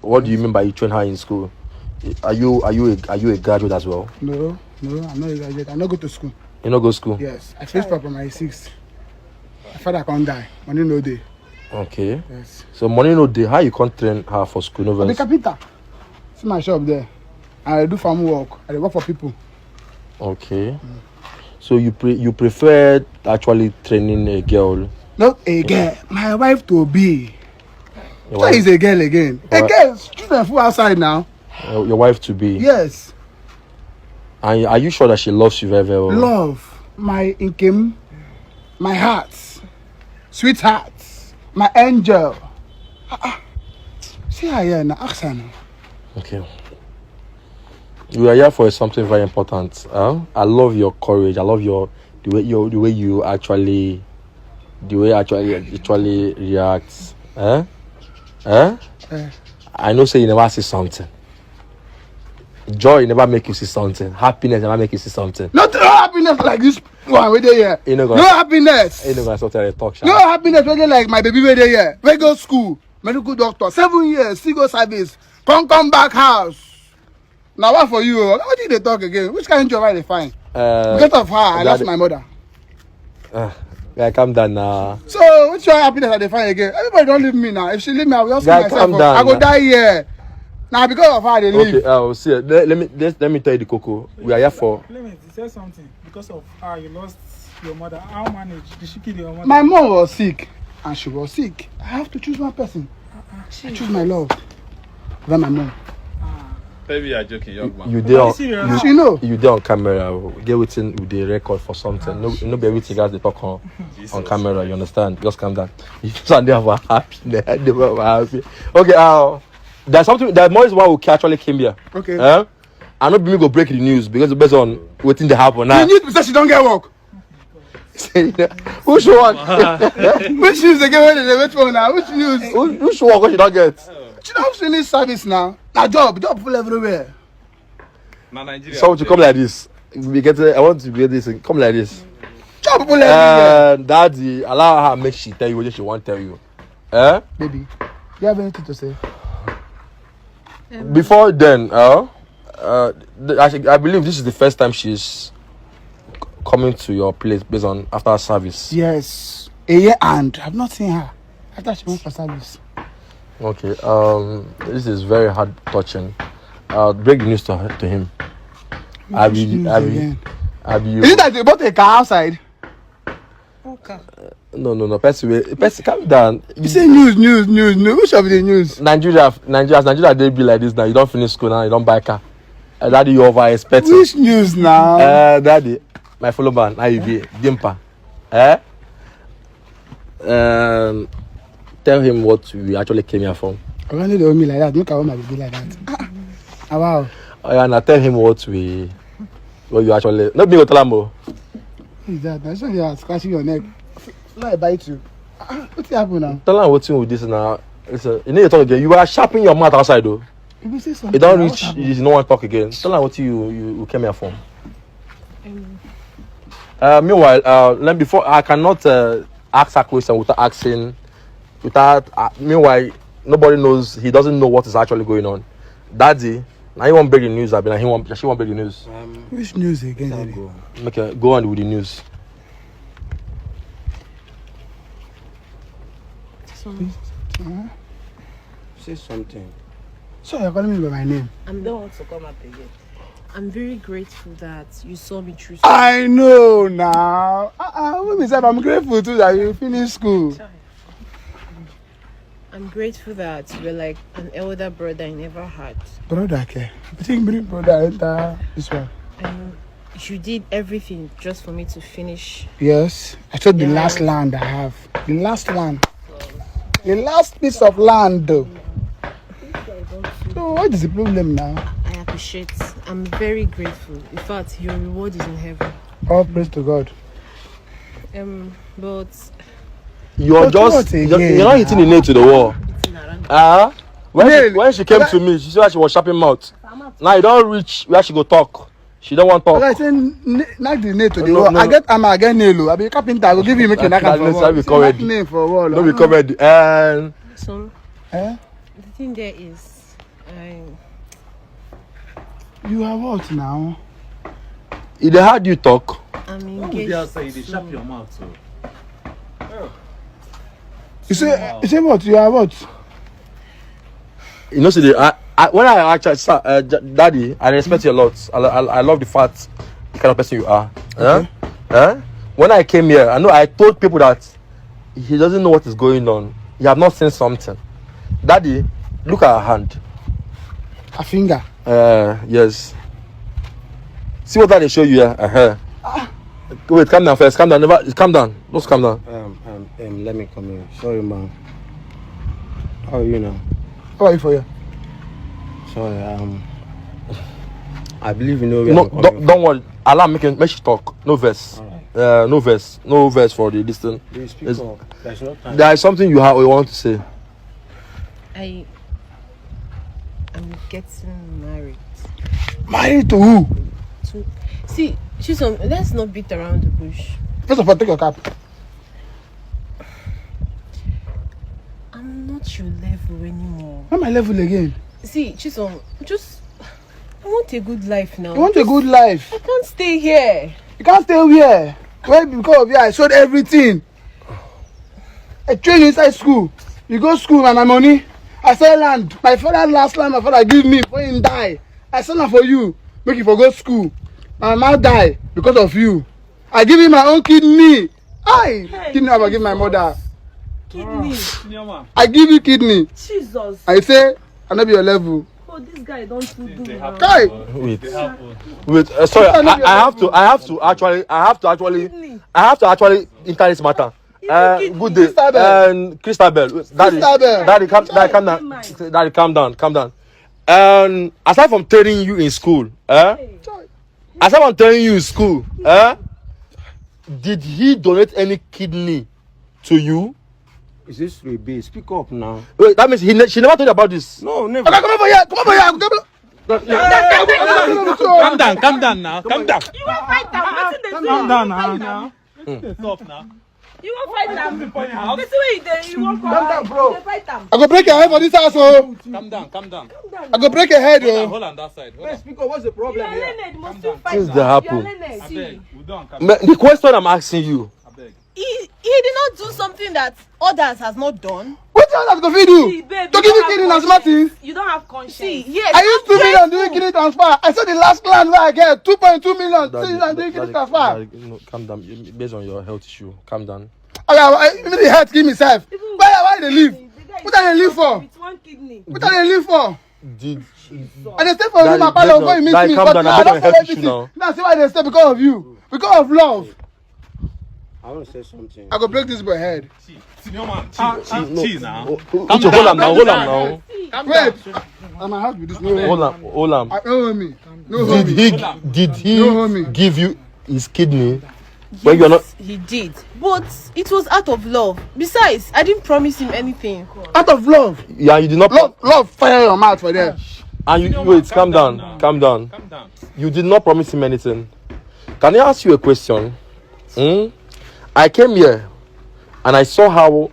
What do you mean by you train her in school? Are you a graduate as well? No, I'm not a graduate. I not go to school. You not go to school? Yes, I finished primary 6. My father can't die. Money no day. Okay. Yes. So money no day. How you can't train her for school? No. I'm a carpenter. See my shop there. I do farm work. I work for people. Okay. So you prefer actually training a girl? Not a girl. My wife to be. What is a girl again? A girl. Children full outside now. Your wife to be? Yes. And are you sure that she loves you very, very well? Love. My income. My heart. Sweetheart. My angel. See her here now. Ask her now. Okay. You are here for something very important. I love your courage. I love the way you actually react. I know say you never see something. Joy never make you see something. Happiness never make you see something. Not happiness like this one where they here. No happiness. You know gonna talk. No happiness where they like my baby where they here. We go school, medical doctor, 7 years, still go service, come back house. Now what for you? What did they talk again? Which kind of job are they find? Because of her, I lost my mother. Yeah, calm down now. So which one happiness are they find again? Everybody don't leave me now. If she leave me, I will just kill myself. I go die here. Now because of her, they leave. Okay, see. Let me tell you the cocoa. We are here for. Clement, you said something. Because of her, you lost your mother. How managed? Did she kill your mother? My mom was sick, and she was sick. I have to choose one person. I choose my love. Then my mom. Maybe you are joking, young man. You there on camera. Get waiting with the record for something. No be everything guys they talk on camera. You understand? Just calm down. You stand there for happy. They were happy. Okay. There's something that more is why we actually came here. Okay. I know me go break the news because based on waiting to happen now. The news said she don't get work. Which one? Which news they get when they wait for now? Which news? Which one? She don't get? She don't finish service now. Now job full everywhere. Now Nigeria. So to come like this, I want to be this. Come like this. Job full everywhere. Daddy, allow her make she tell you what she want to tell you. Baby, do you have anything to say? Before then, I believe this is the first time she's coming to your place based on after service. Yes, a year and I've not seen her after she went for service. Okay, this is very hard touching. Break the news to him. Have you? Is it that they bought a car outside? Okay. No. Percy, calm down. You say news. Which of the news? Nigeria, they be like this now. You don't finish school now. You don't buy a car. Daddy, you over expecting. Which news now? Daddy, my fellow man, IOVE, Dimpa. Tell him what we actually came here from. I want to do me like that. Make our mama be like that. Wow. Now tell him what you actually. Not me, Otalamo. Who is that? That's why you are scratching your neck. Now I bite you. What's happening now? Tell him what's with this now. Listen, you need to talk again. You are sharpening your mouth outside though. If you say something, you don't reach. You don't want to talk again. Tell him what you came here from. Meanwhile, before I cannot ask a question without asking. Meanwhile, nobody knows. He doesn't know what is actually going on. Daddy, now he won't break the news. She won't break the news. Which news again? Okay, go on with the news. Say something. So you're calling me by my name? I don't want to come up again. I'm very grateful that you saw me through. I know now. I'm grateful too that you finished school. I'm grateful that you're like an elder brother I never had. Brother, okay. I think bring brother enter this one. You did everything just for me to finish. Yes. I took the last land I have. The last one. The last piece of land though. So what is the problem now? I appreciate. I'm very grateful. In fact, your reward is in heaven. All praise to God. But you're not hitting the nail to the wall. When she came to me, she said she was sharpening mouth. Now you don't reach where she go talk. She don't want to talk. I say knock the nail to the wall. I get nail. I be carpenter. I go give you make you knock am for wall. Knock nail for wall. No be comedy. so the thing there is You are what now? If they heard you talk, I'm When engaged. we dey outside, you dey sharp your mouth so. You say what? You are what? you know, see, when I actually, Daddy, I respect you a lot. I love the fact the kind of person you are. Okay. When I came here, I know I told people that he doesn't know what is going on. He have not seen something. Daddy, look at her hand. A finger. Yes. See what they show you here. Wait, calm down first. Calm down. Calm down. Just calm down. Let me come in. Sorry, man. How are you now? How are you for you? Sorry, I believe you know where No, I'm coming don't worry. Allah make she talk. No verse. Alright. No verse for the distance. Please speak up. There's no time. There is something you want to say. I'm getting married. Married to who? See, let's not beat around the bush. First of all, take your cap. I'm not your level anymore. Not my level again. See, Chisom, I want a good life now. You want a good life. I can't stay here. You can't stay here. Well, because of you, I sold everything. I trained you inside school. You go school and my money. I sell land. My father last land my father give me before he die. I sell land for you. Make you for go school. My mama die because of you. I give you my own kidney. Kidney I give my mother. Kidney. I give you kidney. Jesus. I say I no be your level. Oh, this guy don't do now. Guy. Wait. Sorry. I have to actually enter this matter. Good day. Christabel. Daddy, calm down. Daddy, calm down. Aside from training you in school, aside from training you in school, did he donate any kidney to you? Is this Rebe? Speak up now. Wait, that means she never told you about this. No, never. Okay, come over here. Calm down now. Calm down. You won't fight them. Calm down now. Stop now. You won't fight them. This way you won't Calm down, bro. fight them. I go break your head for this house, oh. Calm down. I go break your head, oh. Hold on that side. Hold on. Speak up. What's the problem here? Things that happen. Abeg, we don calm The question I'm asking you. Abeg. He did not do something that others has not done. What else go fit do? To give you kidney as Martin? You don't have conscience. See, yes. I used 2 million doing kidney transfer. I saw the last plan where I get 2.2 million. Doing kidney transfer. No, calm down. Based on your health issue, calm down. Even the health give me self. Why they leave? What are they leave for? With one kidney. What are they leave for? Did And they stay for you, my palo, before you meet me. calm But down. now I I'm don't follow health issue everything. now. Now see why they stay because of you. Because of love. I want to say something. I go break this boy head. Senior man, chill now. Uche, hold am now. Wait. I'm a house with this. No, Hold am. no homie. No homie. Did No, he homie. give you his kidney? Yes, When you're not. he did. But it was out of love. Besides, I didn't promise him anything. Out of love. Yeah, you did not. Love fire your mouth for them. And you wait. Calm down. Calm down. You did not promise him anything. Can I ask you a question? I came here and I saw how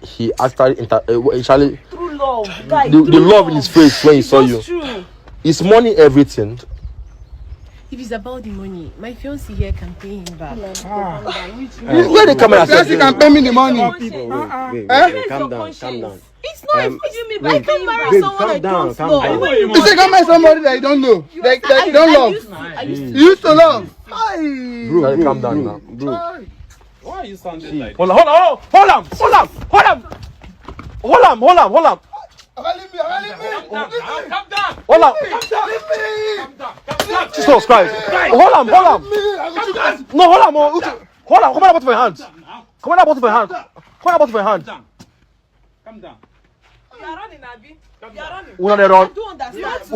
he actually True love. Guy, the love in his face when he saw you. It's true. Is money everything? If it's about the money, my fiance here can pay him back. Where the camera? Fiancé can pay me the money. Wait, calm down. It's not affecting me, but I can't marry babe, someone calm I down, don't calm love. down. You say come marry somebody that you don't know. That you don't love. I used to. You used to love. Daddy, calm down now. Bro, Why are you sounding like Hold on. Hold on. Leave me. Calm down. Hold on. Jesus Christ. Hold on. No, hold on. Hold on. Come on, both of your hands. Calm down. You are running, Abi. You are running. Una dey run. I don't understand.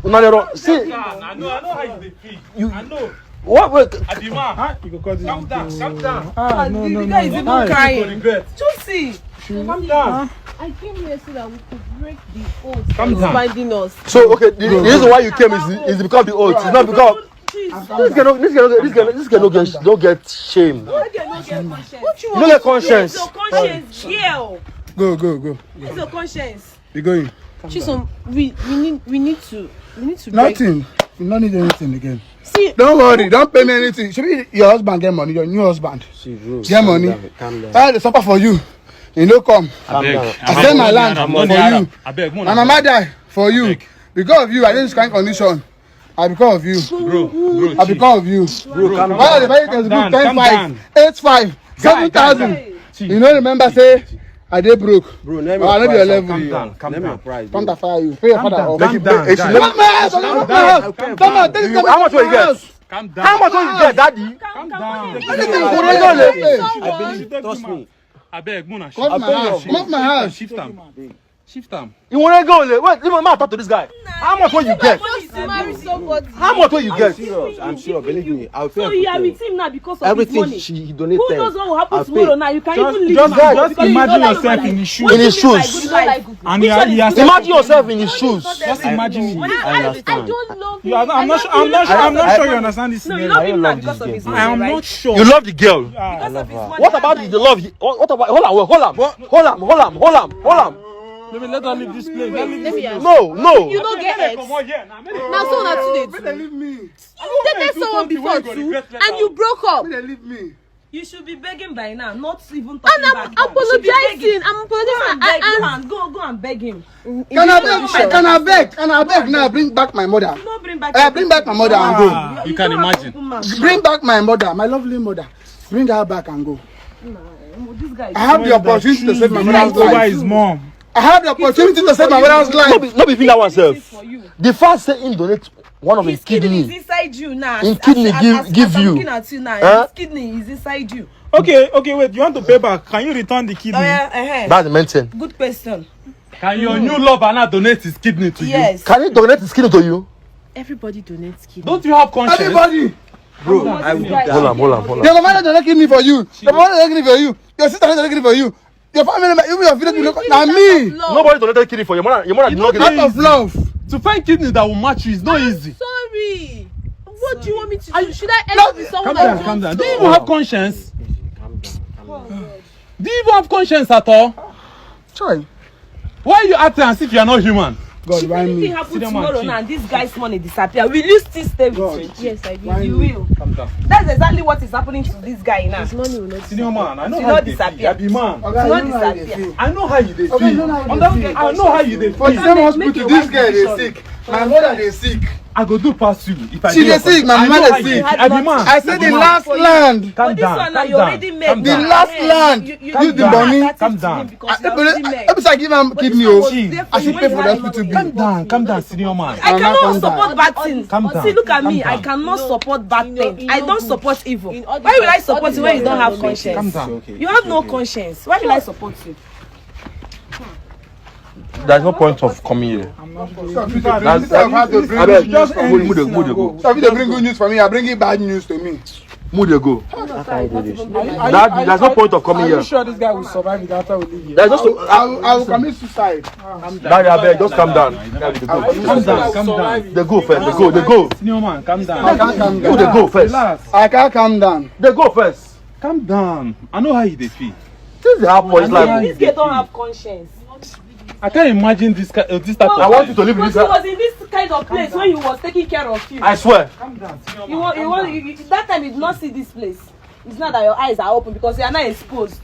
Una dey run. See, I know how you feel. You- I know. what? Wait. Adima. You go cut this. Calm down. The guy is even crying. Just see. Calm down. I came here so that we could break the oath Calm that is down. binding us. So okay, the reason why you came is because of the oath. It's not because this guy don't get shame. Why do you not get conscience? You don't get conscience. It's your conscience. Yeah. Go. It's your conscience. Be going. Chisom, we need to Nothing. You don't need anything again. See, don't worry. Don't pay me anything. Should be your husband get money. Your new husband. See, bro. Get money. Calm down. I suffer for you. You know, come. Calm down. I sell my land for you. My My mama die for you. Because of you, I didn't kind condition. I because of you. Bro, I because of you. Bro, calm down. Why are the vehicles good? 10-5, 8-5, 7,000. You know, remember say I did broke. Bro, name I know your your price. level. Name your price. Come to fire you. Pay your father off. Calm down. Come my house. Come my house. Come on, take it. How much will you get? Calm down. How much will you get, daddy? Calm down. I believe, trust me. I beg, Mona. Come to my house. Come to my house. Shift them. Shift them. You want to go? Wait, even man talk to this guy. How much will you get? How much will you I'm get? serious. I'm serious. Believe me. I'll pay So you are everything. with him now because of his Everything money. he donated. Who knows what will happen I'll tomorrow pay. now? You can even leave Just him now just because you imagine don't like yourself good in life. his shoes. What In do his you mean by shoes. good life? And Which one is good Imagine life? yourself in his shoes. Just imagine it. I understand. don't love him. I'm not sure you understand this No, you scenario. love him now love because this of his girl. money, I am right? not sure. You love the girl. Because of his money. What about the love? What about? Hold on. Maybe let her leave this place. Let me leave this No. you don't get ex. Now so na today They too. leave me. You dated someone before too, and you broke up. They leave me. You should be begging by now, not even And talking I'm back. apologizing. I'm Go apologizing. and go and beg him. Can I beg now? Bring back my mother. No, bring back. Bring back my mother and go. You can imagine. Bring back my mother, my lovely mother. Bring her back and go. This guy. I have the opportunity to save my mother's Over life. his mom. I have the opportunity to save my mother's life. No be feel that oneself. For you. The fact say him donate one of his His kidney is kidney. inside you now. His kidney give I'm you. looking at you now. Huh? His kidney is inside you. Okay, wait. You want to pay back? Can you return the kidney? That's the main thing. Good question. Can your new lover now donate his kidney to you? Yes. Can he donate his kidney to you? Everybody donates kidney. Don't you have conscience? Everybody. Bro, I will do that. Hold on. Your mother don't kidney for you. Your mother don't kidney for you. Your sister don't kidney for you. Your family member, even your village, now me. Nobody donated kidney for your mother. Your mother did not get Out it. of love. To find kidney that will match you is not easy. Sorry. What do you want me to do? Should I end up with someone I Calm down. don't Do you know? even have conscience? Calm down. Do you even have conscience at all? Sorry. Why are you acting as if you are not human? God, If why anything me? happens down, tomorrow man, now and this guy's money disappear, will you still stay with him? Yes, I do. Why You me? will. Calm down. That's exactly what is happening to this guy now. His money will not. Senior man, I know She how not you dey disappear. feel. I be man. Okay, Not you know how they disappear. feel. I know how you dey Okay, you know feel. how Don't they get feel. I know how you dey For the feel. same Make hospital, your this wife girl be is sorry. sick. My mother is sick. I go do pass you if I She dey your dey sick, place. my I know mama how dey you sick. dey feel. I be man. I said the last land. Calm But this down. one now, Calm you down. already made Calm The down. now. last Eh, land. you Use don't the have money. attitude Calm to down. him because you already made. Every time I give him But kidney, this one oh, was She- there for I you should when pay you for had the hospital money. bill. Calm down, senior man. I Mama, cannot calm down. support bad things. Calm down. See, look at me. Calm I down. cannot support bad things. in I all don't good. support evil. In all Why will I good- support all you when you good don't have donations. Calm conscience? down. Okay. You have no conscience. Why will I support you? There's no point of coming here. That's have to bring Abeg, good news for me. Mood dey go. So if you bring good news for me, I bring you bad news to me. Mood dey go. How can you do this? There's no point of coming Are here. you sure this guy will survive it after we leave here? There's just I will commit suicide. Daddy, abeg, just calm down. Calm down. Calm down. They go first. They go. Senior man, calm I down. can't calm Who they down. go first? Relax. I can't calm down. They go first. Calm down. I know how you dey feel. This is how boys like. This guy don't have conscience. I can't imagine this type of. I want you to live in Because this he house. was in this kind of place when he was taking care of you. I swear. Calm down, senior That time you did not see this place. It's not that your eyes are open because you are not exposed.